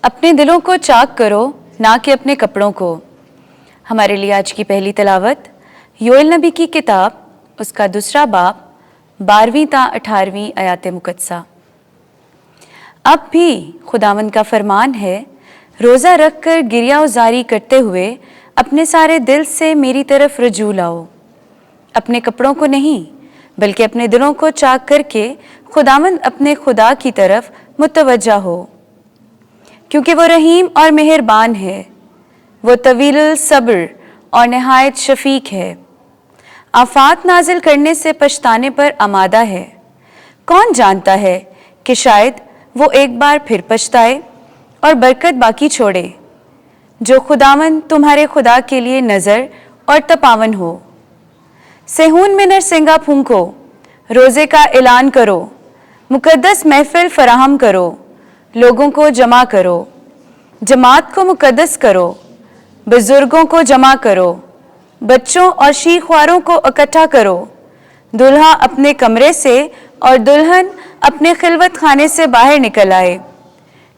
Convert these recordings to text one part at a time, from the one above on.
اپنے دلوں کو چاک کرو نہ کہ اپنے کپڑوں کو۔ ہمارے لیے آج کی پہلی تلاوت یوئیل نبی کی کتاب اس کا 2 باب 12ویں تا 18ویں آیات مقدسہ۔ اب بھی خداوند کا فرمان ہے، روزہ رکھ کر گریہ وزاری کرتے ہوئے اپنے سارے دل سے میری طرف رجوع لاؤ، اپنے کپڑوں کو نہیں بلکہ اپنے دلوں کو چاک کر کے خداوند اپنے خدا کی طرف متوجہ ہو، کیونکہ وہ رحیم اور مہربان ہے، وہ طویل الصبر اور نہایت شفیق ہے، آفات نازل کرنے سے پچھتانے پر آمادہ ہے۔ کون جانتا ہے کہ شاید وہ ایک بار پھر پچھتائے اور برکت باقی چھوڑے۔ جو خداوند تمہارے خدا کے لیے نظر اور تپاون ہو۔ صہیون میں نرسنگا پھونکو، روزے کا اعلان کرو، مقدس محفل فراہم کرو، لوگوں کو جمع کرو، جماعت کو مقدس کرو، بزرگوں کو جمع کرو، بچوں اور شیخ خواروں کو اکٹھا کرو، دلہا اپنے کمرے سے اور دلہن اپنے خلوت خانے سے باہر نکل آئے۔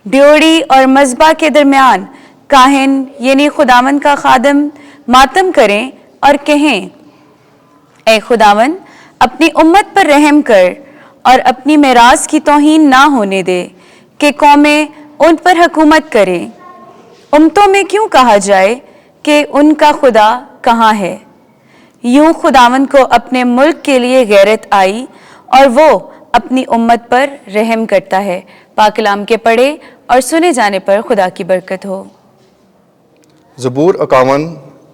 ڈیوڑی اور مذبح کے درمیان کاہن یعنی خداوند کا خادم ماتم کریں اور کہیں، اے خداوند اپنی امت پر رحم کر اور اپنی میراث کی توہین نہ ہونے دے کہ قومیں ان پر حکومت کریں۔ امتوں میں کیوں کہا جائے کہ ان کا خدا کہاں ہے؟ یوں خداوند کو اپنے ملک کے لیے غیرت آئی اور وہ اپنی امت پر رحم کرتا ہے۔ پاک کلام کے پڑھے اور سنے جانے پر خدا کی برکت ہو۔ زبور 51۔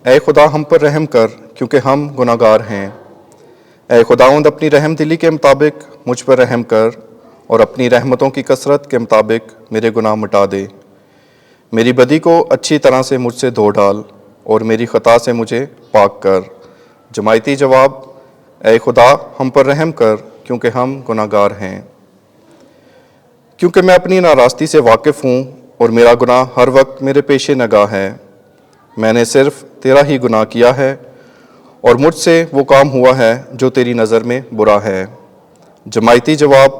اے خدا ہم پر رحم کر کیونکہ ہم گناہ گار ہیں۔ اے خداوند اپنی رحم دلی کے مطابق مجھ پر رحم کر اور اپنی رحمتوں کی کثرت کے مطابق میرے گناہ مٹا دے۔ میری بدی کو اچھی طرح سے مجھ سے دھو ڈال اور میری خطا سے مجھے پاک کر۔ جماعتی جواب: اے خدا ہم پر رحم کر کیونکہ ہم گناہ گار ہیں۔ کیونکہ میں اپنی ناراستی سے واقف ہوں اور میرا گناہ ہر وقت میرے پیش نگاہ ہے۔ میں نے صرف تیرا ہی گناہ کیا ہے اور مجھ سے وہ کام ہوا ہے جو تیری نظر میں برا ہے۔ جماعتی جواب: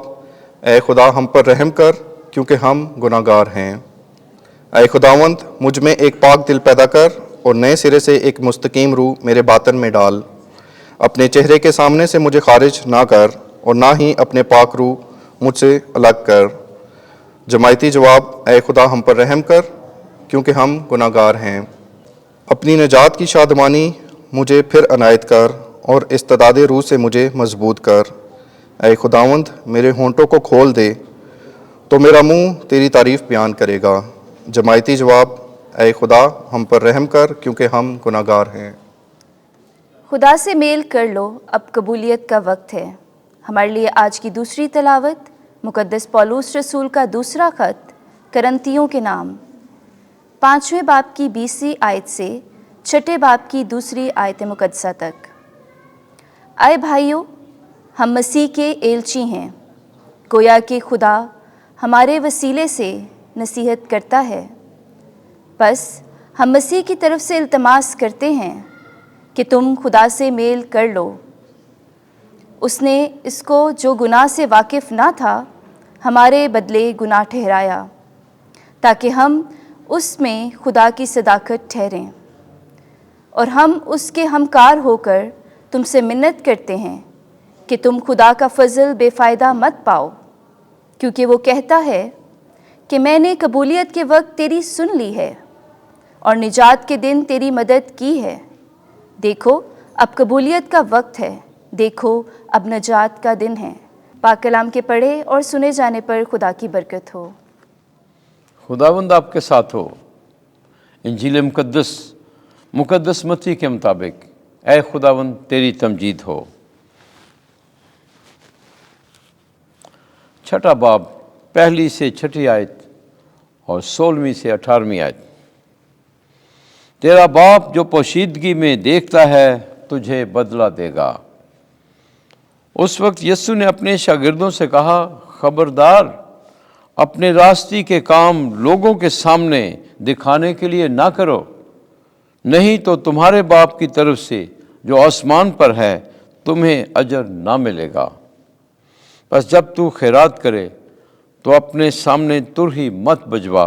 اے خدا ہم پر رحم کر کیونکہ ہم گناہ گار ہیں۔ اے خداوند مجھ میں ایک پاک دل پیدا کر اور نئے سرے سے ایک مستقیم روح میرے باطن میں ڈال۔ اپنے چہرے کے سامنے سے مجھے خارج نہ کر اور نہ ہی اپنے پاک روح مجھ سے الگ کر۔ جماعتی جواب: اے خدا ہم پر رحم کر کیونکہ ہم گناہ گار ہیں۔ اپنی نجات کی شادمانی مجھے پھر عنایت کر اور استعداد روح سے مجھے مضبوط کر۔ اے خداوند میرے ہونٹوں کو کھول دے تو میرا منہ تیری تعریف بیان کرے گا۔ جماعتی جواب: اے خدا ہم پر رحم کر کیونکہ ہم گناہ گار ہیں۔ خدا سے میل کر لو، اب قبولیت کا وقت ہے۔ ہمارے لیے آج کی دوسری تلاوت مقدس پولس رسول کا دوسرا خط کرنتیوں کے نام 5ویں باب کی 20ویں آیت سے 6 باب کی 2 آیت مقدسہ تک۔ اے بھائیو، ہم مسیح کے ایلچی ہیں، گویا کہ خدا ہمارے وسیلے سے نصیحت کرتا ہے۔ بس ہم مسیح کی طرف سے التماس کرتے ہیں کہ تم خدا سے میل کر لو۔ اس نے اس کو جو گناہ سے واقف نہ تھا ہمارے بدلے گناہ ٹھہرایا، تاکہ ہم اس میں خدا کی صداقت ٹھہریں۔ اور ہم اس کے ہمکار ہو کر تم سے منت کرتے ہیں کہ تم خدا کا فضل بے فائدہ مت پاؤ، کیونکہ وہ کہتا ہے کہ میں نے قبولیت کے وقت تیری سن لی ہے اور نجات کے دن تیری مدد کی ہے۔ دیکھو اب قبولیت کا وقت ہے، دیکھو اب نجات کا دن ہے۔ پاک کلام کے پڑھے اور سنے جانے پر خدا کی برکت ہو۔ خداوند آپ کے ساتھ ہو۔ انجیل مقدس متی کے مطابق اے خداوند تیری تمجید ہو۔ 6 باب 1 سے 6 آیت اور 16 سے 18 آیت۔ تیرا باپ جو پوشیدگی میں دیکھتا ہے تجھے بدلہ دے گا۔ اس وقت یسوع نے اپنے شاگردوں سے کہا، خبردار، اپنے راستی کے کام لوگوں کے سامنے دکھانے کے لیے نہ کرو، نہیں تو تمہارے باپ کی طرف سے جو آسمان پر ہے تمہیں اجر نہ ملے گا۔ بس جب تو خیرات کرے تو اپنے سامنے ترہی مت بجوا،